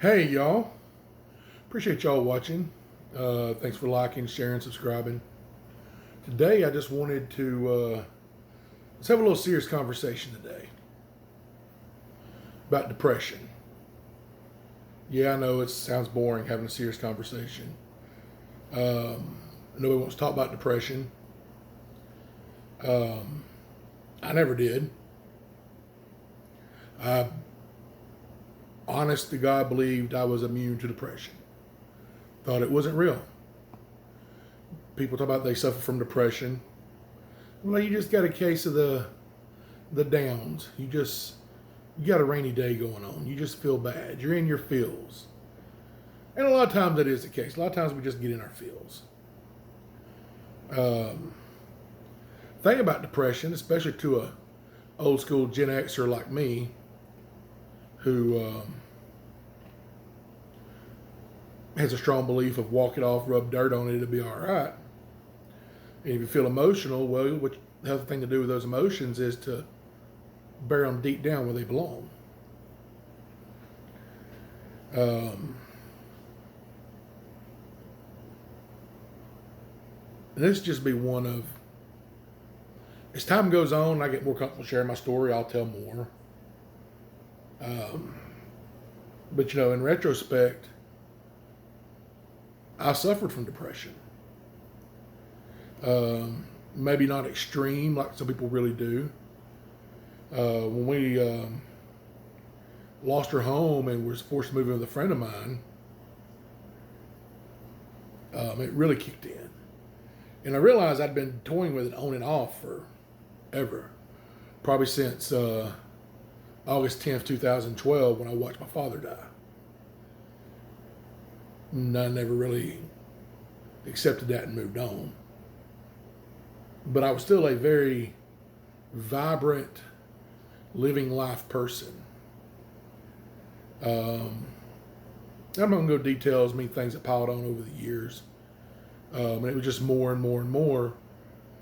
Hey, y'all. Appreciate y'all watching. Thanks for liking, sharing, subscribing. Today, I just wanted to let's have a little serious conversation today about depression. Yeah, I know it sounds boring having a serious conversation. Nobody wants to talk about depression. I never did. I, honest to God, believed I was immune to depression. Thought it wasn't real. People talk about they suffer from depression. Well, you just got a case of the downs. You got a rainy day going on. You just feel bad. You're in your feels. And a lot of times that is the case. A lot of times we just get in our feels. Thing about depression, especially to a old school Gen Xer like me, who has a strong belief of walk it off, rub dirt on it, it'll be all right. And if you feel emotional, well, what the other thing to do with those emotions is to bury them deep down where they belong. And this just be one of, as time goes on, I get more comfortable sharing my story, I'll tell more. But in retrospect, I suffered from depression. Maybe not extreme like some people really do. When we lost our home and was forced to move in with a friend of mine, it really kicked in. And I realized I'd been toying with it on and off forever. Probably since August 10th, 2012, when I watched my father die. And I never really accepted that and moved on. But I was still a very vibrant, living life person. I'm not going to go details, things that piled on over the years. And it was just more and more and more.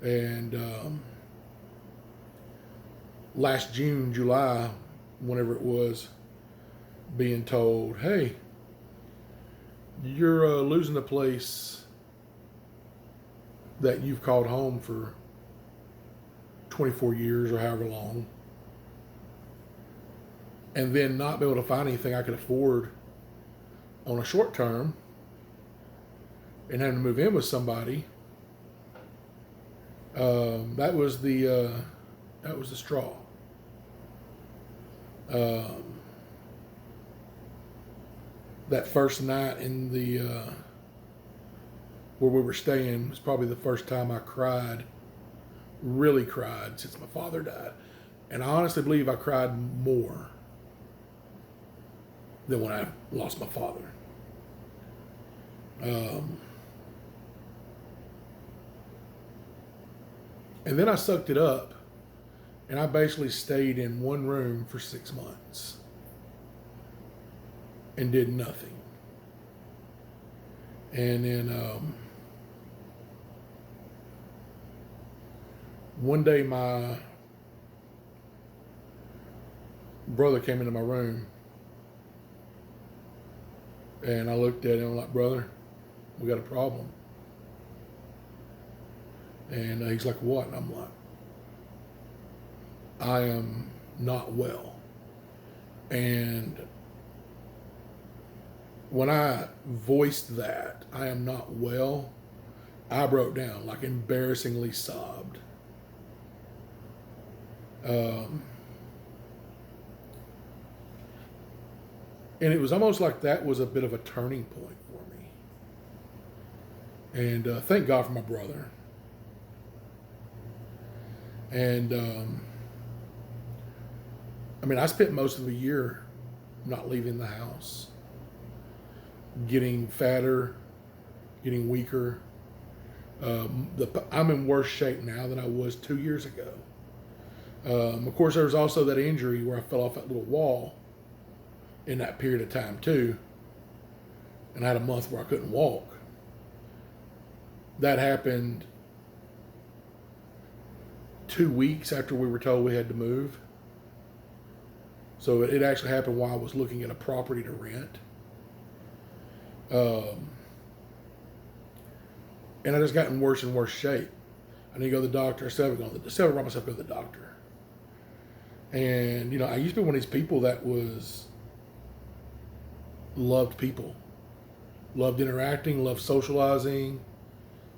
And last June, July, whenever it was, being told, hey, you're losing the place that you've called home for 24 years or however long, and then not be able to find anything I could afford on a short term, and having to move in with somebody. That was the straw. That first night in the where we were staying was probably the first time I cried, really cried, since my father died. And I honestly believe I cried more than when I lost my father. And then I sucked it up, and I basically stayed in one room for 6 months and did nothing. And then one day my brother came into my room, and I looked at him like, brother, we got a problem. And he's like, what? And I'm like, I am not well. And when I voiced that, I am not well, I broke down, like embarrassingly sobbed. And it was almost like that was a bit of a turning point for me. And thank God for my brother. And I spent most of the year not leaving the house, getting fatter, getting weaker. I'm in worse shape now than I was 2 years ago. Of course, there was also that injury where I fell off that little wall in that period of time too, and I had a month where I couldn't walk. That happened 2 weeks after we were told we had to move. So it actually happened while I was looking at a property to rent. Um, and I just got in worse and worse shape. I need to go to the doctor. I still haven't brought myself to go to the doctor. And, I used to be one of these people that loved people, loved interacting, loved socializing,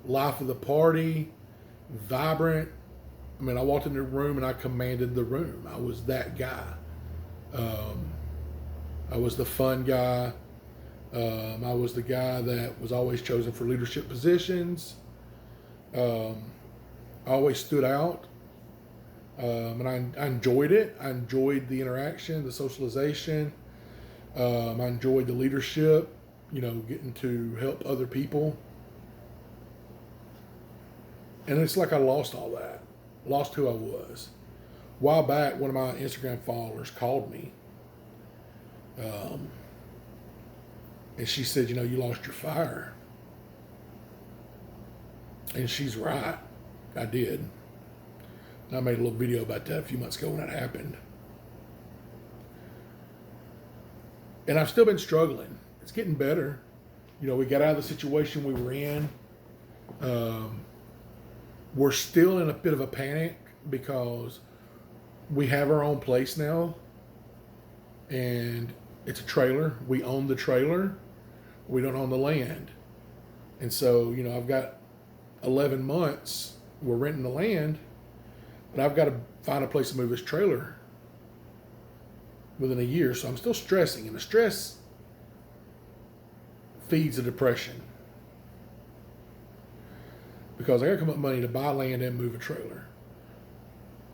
life of the party, vibrant. I mean, I walked into the room and I commanded the room. I was that guy. I was the fun guy. I was the guy that was always chosen for leadership positions. I always stood out. And I enjoyed it. I enjoyed the interaction, the socialization. I enjoyed the leadership, getting to help other people. And it's like I lost all that, lost who I was. A while back, one of my Instagram followers called me. And she said, you lost your fire. And she's right. I did. I made a little video about that a few months ago when that happened. And I've still been struggling. It's getting better. We got out of the situation we were in. We're still in a bit of a panic because we have our own place now. And it's a trailer. We own the trailer. We don't own the land. And so, I've got 11 months. We're renting the land. But I've got to find a place to move this trailer within a year. So I'm still stressing. And the stress feeds the depression. Because I got to come up with money to buy land and move a trailer.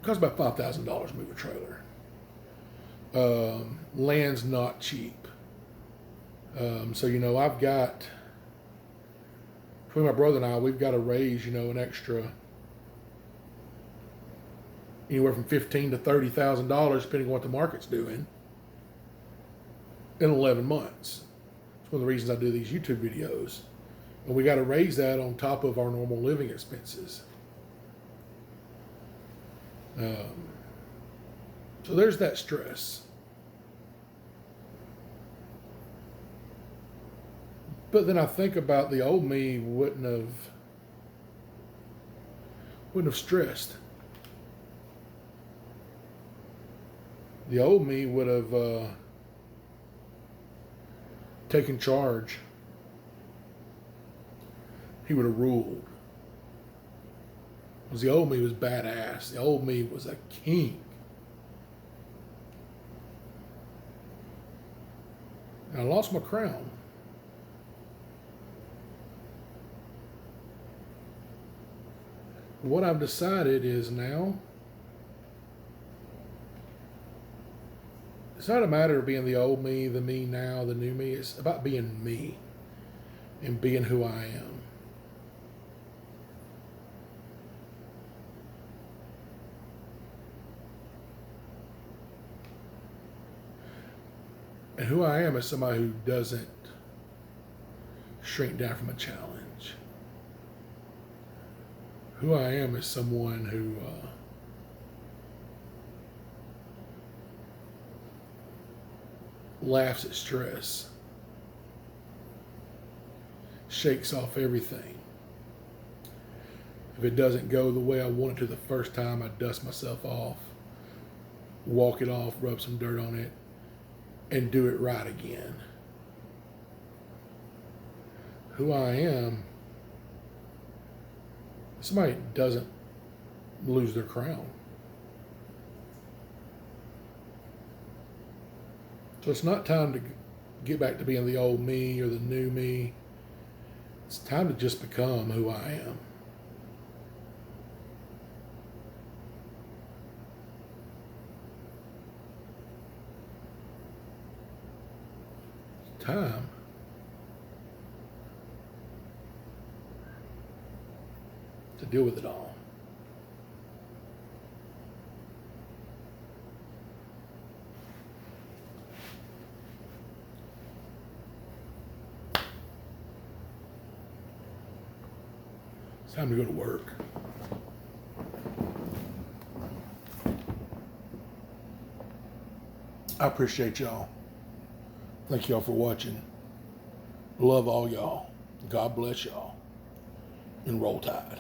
It costs about $5,000 to move a trailer. Land's not cheap. So, I've got, between my brother and I, we've got to raise, an extra anywhere from $15,000 to $30,000, depending on what the market's doing, in 11 months. It's one of the reasons I do these YouTube videos. And we got to raise that on top of our normal living expenses. So there's that stress. But then I think about the old me wouldn't have stressed. The old me would have taken charge. He would have ruled. Because the old me was badass. The old me was a king. And I lost my crown. What I've decided is now, it's not a matter of being the old me, the me now, the new me. It's about being me and being who I am. And who I am is somebody who doesn't shrink down from a challenge. Who I am is someone who laughs at stress, shakes off everything. If it doesn't go the way I want it to the first time, I dust myself off, walk it off, rub some dirt on it, and do it right again. Who I am, somebody doesn't lose their crown. So it's not time to get back to being the old me or the new me. It's time to just become who I am. It's time to deal with it all. It's time to go to work. I appreciate y'all. Thank y'all for watching. Love all y'all. God bless y'all. And roll tide.